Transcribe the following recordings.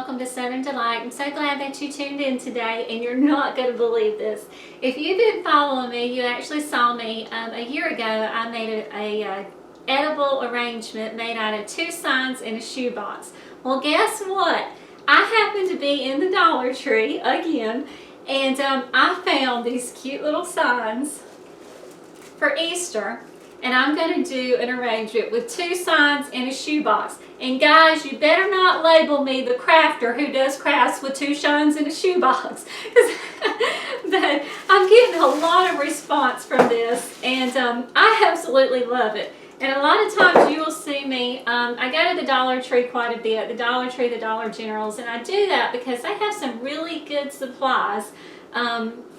welcome to Southern Delight. I'm so glad that you tuned in today, and you're not going to believe this. If you've been following me, you actually saw me a year ago. I made a edible arrangement made out of 2 signs and a shoebox. Well, guess what? I happened to be in the Dollar Tree again, and I found these cute little signs for Easter. And I'm going to do an arrangement with 2 signs and a shoebox. And guys, you better not label me the crafter who does crafts with 2 signs and a shoebox. But I'm getting a lot of response from this, and I absolutely love it. And a lot of times you will see me, I go to the Dollar Tree quite a bit, the Dollar Tree, the Dollar Generals, and I do that because they have some really good supplies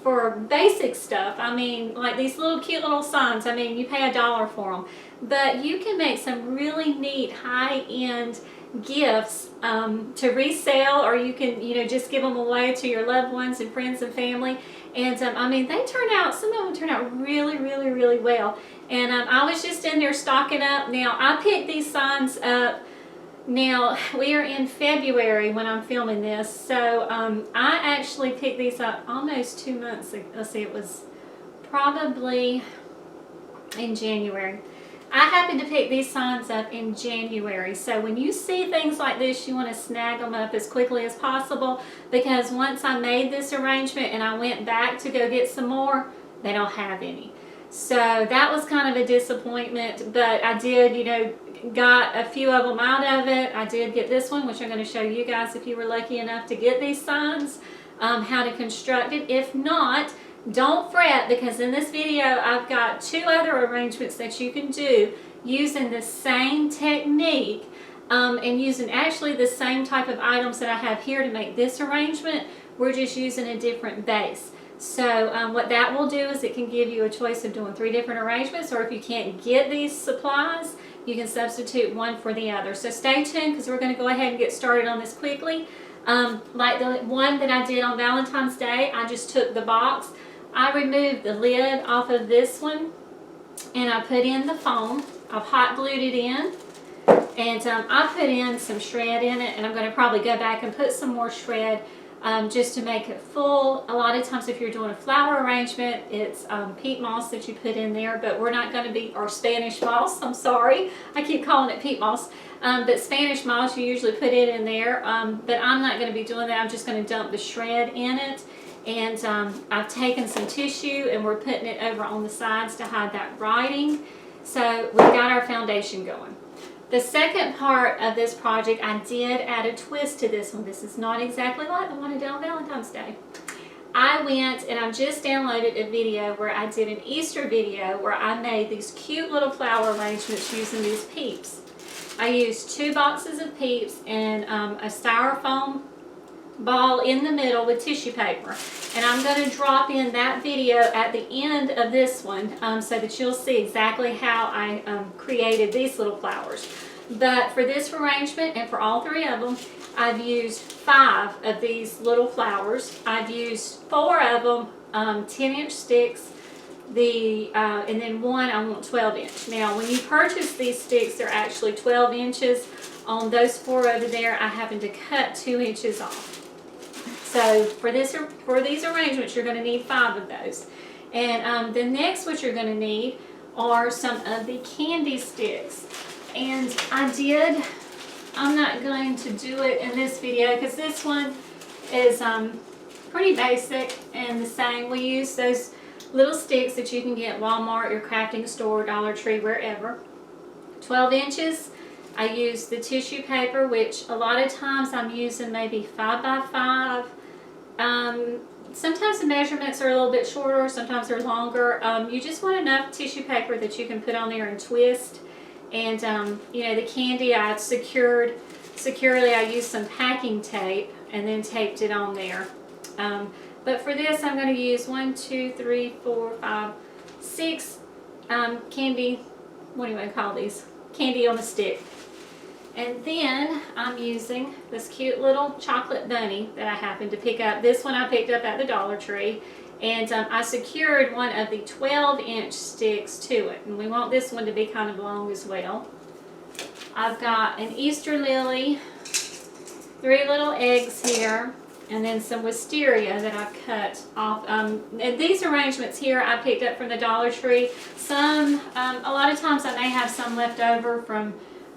for basic stuff. I mean, like these little cute little signs, I mean, you pay $1 for them. But you can make some really neat high-end gifts to resell, or you can, just give them away to your loved ones and friends and family. And I mean, they turn out, some of them turn out really, really, really well. And I was just in there stocking up. Now, I picked these signs up. Now, we are in February when I'm filming this, so I actually picked these up almost 2 months ago. Let's see, it was probably in January. I happened to pick these signs up in January, so when you see things like this, you want to snag them up as quickly as possible, because once I made this arrangement and I went back to go get some more, they don't have any. So that was kind of a disappointment, but I did, got a few of them out of it. I did get this one, which I'm going to show you guys if you were lucky enough to get these signs, how to construct it. If not, don't fret, because in this video I've got 2 other arrangements that you can do using the same technique and using actually the same type of items that I have here to make this arrangement. We're just using a different base. So what that will do is it can give you a choice of doing 3 different arrangements, or if you can't get these supplies, you can substitute one for the other. So stay tuned, because we're going to go ahead and get started on this quickly. Like the one that I did on Valentine's Day, I just took the box, I removed the lid off of this one, and I put in the foam. I've hot glued it in, and I put in some shred in it, and I'm going to probably go back and put some more shred just to make it full. A lot of times if you're doing a flower arrangement, it's peat moss that you put in there, but we're not going to be, or Spanish moss, I'm sorry, I keep calling it peat moss, but Spanish moss, you usually put it in there, but I'm not going to be doing that. I'm just going to dump the shred in it, and I've taken some tissue and we're putting it over on the sides to hide that writing. So we've got our foundation going. The second part of this project, I did add a twist to this one. This is not exactly like the one I did on Valentine's Day. I went and I just downloaded a video where I did an Easter video where I made these cute little flower arrangements using these Peeps. I used 2 boxes of Peeps and a styrofoam ball in the middle with tissue paper. And I'm going to drop in that video at the end of this one so that you'll see exactly how I created these little flowers. But for this arrangement and for all 3 of them, I've used 5 of these little flowers. I've used 4 of them 10-inch sticks, and then 1 I want 12-inch. Now when you purchase these sticks, they're actually 12 inches. On those 4 over there, I happen to cut 2 inches off. So for these arrangements, you're going to need 5 of those. And the next what you're going to need are some of the candy sticks. And I'm not going to do it in this video because this one is pretty basic and the same. We use those little sticks that you can get at Walmart, your crafting store, Dollar Tree, wherever. 12 inches. I use the tissue paper, which a lot of times I'm using maybe 5 by 5. Sometimes the measurements are a little bit shorter, sometimes they're longer. You just want enough tissue paper that you can put on there and twist. And the candy I've secured securely. I used some packing tape and then taped it on there. But for this, I'm going to use 1, 2, 3, 4, 5, 6 candy. What do you want to call these? Candy on a stick. And then I'm using this cute little chocolate bunny that I happened to pick up. This one I picked up at the Dollar Tree. And I secured one of the 12-inch sticks to it. And we want this one to be kind of long as well. I've got an Easter lily 3 little eggs here, and then some wisteria that I've cut off. And these arrangements here I picked up from the Dollar Tree. Some, a lot of times I may have some left over from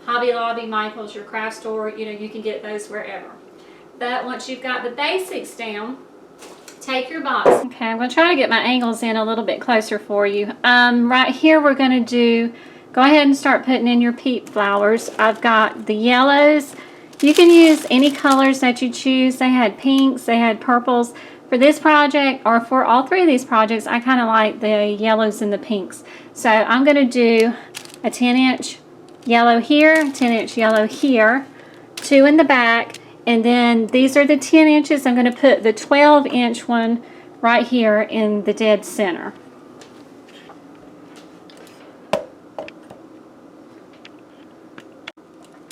Hobby Lobby, Michael's, your craft store. You know, you can get those wherever. But once you've got the basics down, take your box. Okay, I'm going to try to get my angles in a little bit closer for you. Right here we're going to go ahead and start putting in your Peep Flowers. I've got the yellows. You can use any colors that you choose. They had pinks, they had purples. For this project, or for all 3 of these projects, I kind of like the yellows and the pinks. So I'm going to do a 10-inch yellow here, 10-inch yellow here, 2 in the back, and then these are the 10 inches. I'm going to put the 12-inch one right here in the dead center.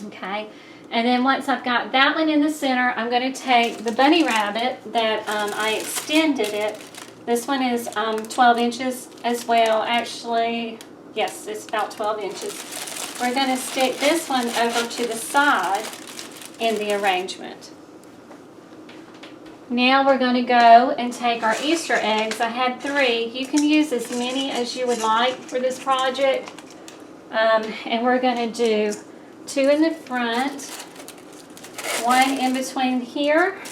Okay. And then once I've got that one in the center, I'm going to take the bunny rabbit that I extended it. This one is 12 inches as well. Actually, yes, it's about 12 inches. We're going to stick this one over to the side in the arrangement. Now we're going to go and take our Easter eggs. I had 3. You can use as many as you would like for this project. And we're going to do 2 in the front, 1 in between here. I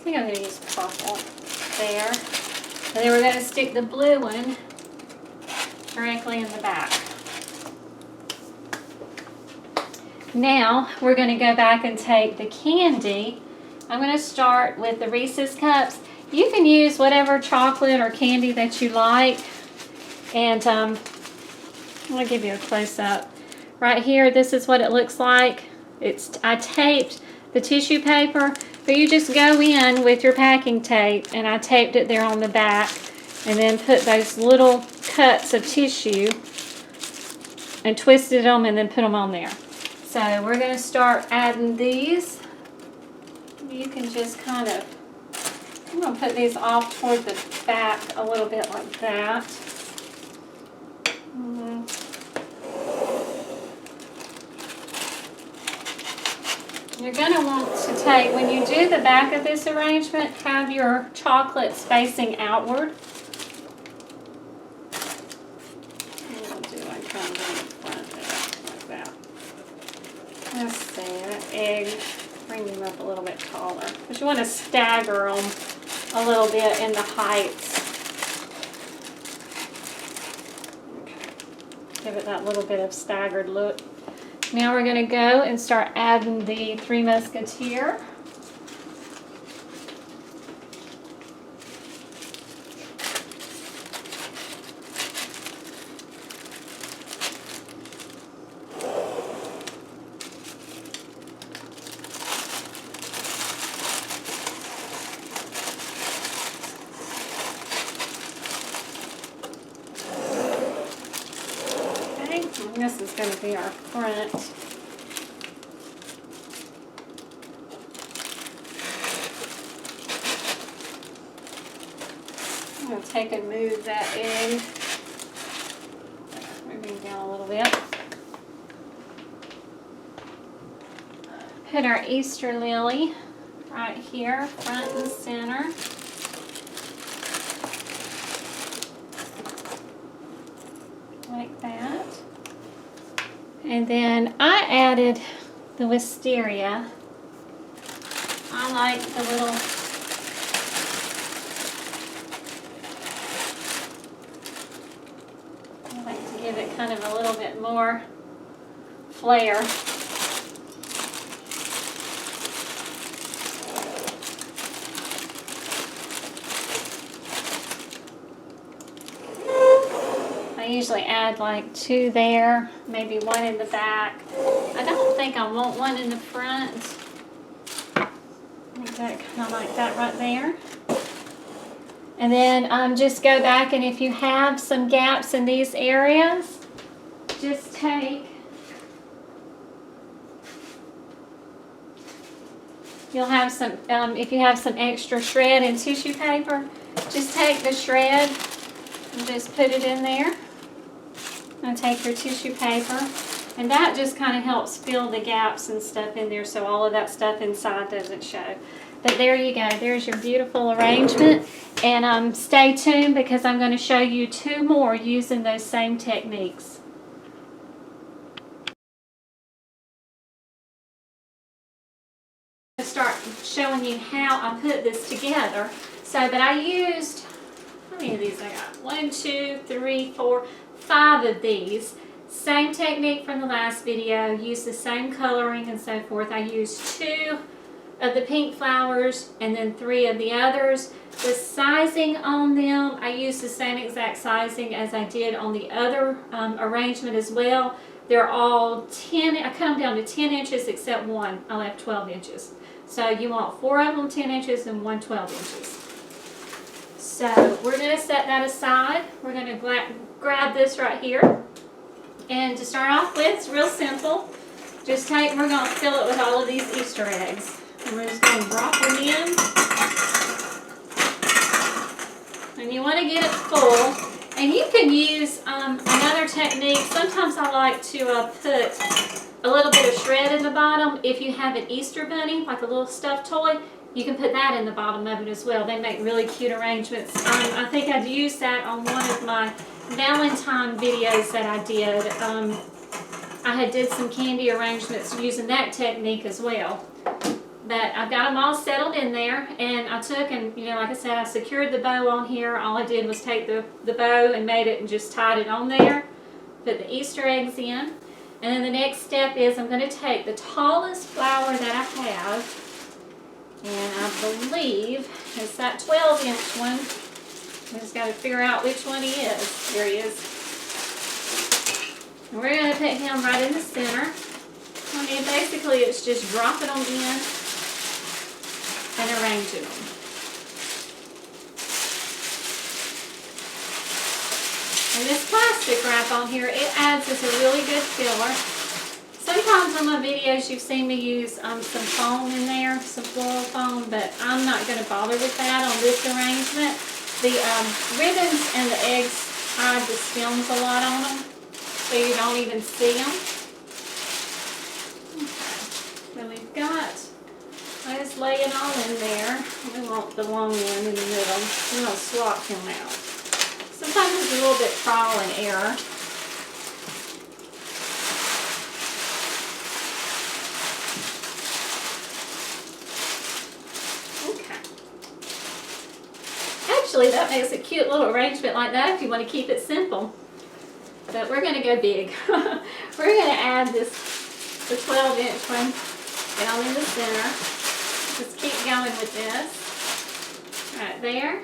think I'm going to use purple there. And then we're going to stick the blue one directly in the back. Now we're going to go back and take the candy. I'm going to start with the Reese's Cups. You can use whatever chocolate or candy that you like. And I'm going to give you a close-up. Right here, this is what it looks like. I taped the tissue paper, but you just go in with your packing tape, and I taped it there on the back, and then put those little cuts of tissue and twisted them and then put them on there. So we're going to start adding these. You can just kind of, I'm going to put these off toward the back a little bit like that. You're going to want to take, when you do the back of this arrangement, have your chocolates facing outward. What I'll do, I kind of go in the front there, like that. Let's see, that egg, bring them up a little bit taller. Because you want to stagger them a little bit in the heights. Okay. Give it that little bit of staggered look. Now we're going to go and start adding the 3 Musketeer. This is going to be our front. I'm going to take and move that egg. Moving down a little bit. Put our Easter lily right here, front and center. Like that. And then I added the wisteria. I like the little I like to give it kind of a little bit more flair. I usually add like 2 there, maybe 1 in the back. I don't think I want 1 in the front. Like that, kind of like that right there. And then just go back, and if you have some gaps in these areas, just take, you'll have some, if you have some extra shred and tissue paper, just take the shred and just put it in there. And take your tissue paper And that just kind of helps fill the gaps and stuff in there so all of that stuff inside doesn't show. But there you go. There's your beautiful arrangement. And stay tuned because I'm going to show you 2 more using those same techniques. To start showing you how I put this together. So, but I used, how many of these I got? 1, 2, 3, 4, 5 of these. Same technique from the last video, used the same coloring and so forth. I used 2 of the pink flowers and then 3 of the others. The sizing on them, I used the same exact sizing as I did on the other arrangement as well. They're all 10, I cut them down to 10 inches except one. I left 12 inches. So you want 4 of them 10 inches and 1 12 inches. So we're going to set that aside. We're going to grab this right here. And to start off with, it's real simple. Just we're going to fill it with all of these Easter eggs. And we're just going to drop them in. And you want to get it full. And you can use another technique. Sometimes I like to put a little bit of shred in the bottom. If you have an Easter bunny, like a little stuffed toy, you can put that in the bottom of it as well. They make really cute arrangements. I think I'd used that on one of my Valentine videos that I did. I did some candy arrangements using that technique as well. But I've got them all settled in there, and I took and, you know, like I said, I secured the bow on here. All I did was take the bow and made it and just tied it on there. Put the Easter eggs in. And then the next step is I'm going to take the tallest flower that I have, and I believe it's that 12-inch one. I just got to figure out which one he is. Here he is. And we're going to put him right in the center. I mean, basically it's just dropping them in and arranging them. And this plastic wrap on here, it adds as a really good filler. Sometimes on my videos you've seen me use some foam in there, some floral foam, but I'm not going to bother with that on this arrangement. The ribbons and the eggs hide the stems a lot on them, so you don't even see them. Okay, so we've got, I just lay it all in there. We want the long one in the middle. We're going to swap him out. Sometimes it's a little bit trial and error. Okay. Actually, that makes a cute little arrangement like that if you want to keep it simple. But we're going to go big. We're going to add the 12-inch one down in the center. Just keep going with this. Right there.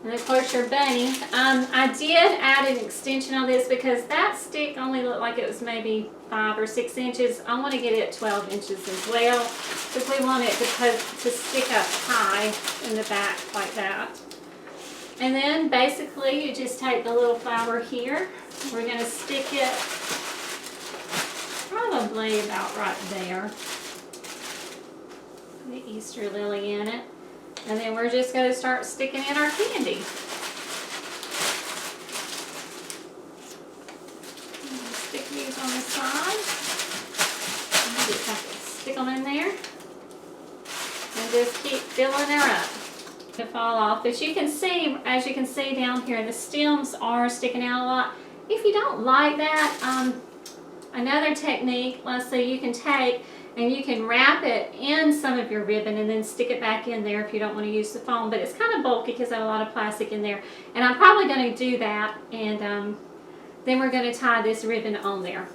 And of course your bunny. I did add an extension on this because that stick only looked like it was maybe 5 or 6 inches. I want to get it 12 inches as well because we want it to stick up high in the back like that. And then basically you just take the little flower here. We're going to stick it probably about right there. The Easter lily in it. And then we're just going to start sticking in our candy. Stick these on the side. Just have to stick them in there. And just keep filling her up to fall off. But you can see, as you can see down here, the stems are sticking out a lot. If you don't like that, another technique, let's say you can take and you can wrap it in some of your ribbon and then stick it back in there if you don't want to use the foam. But it's kind of bulky because I have a lot of plastic in there. And I'm probably going to do that. And then we're going to tie this ribbon on there.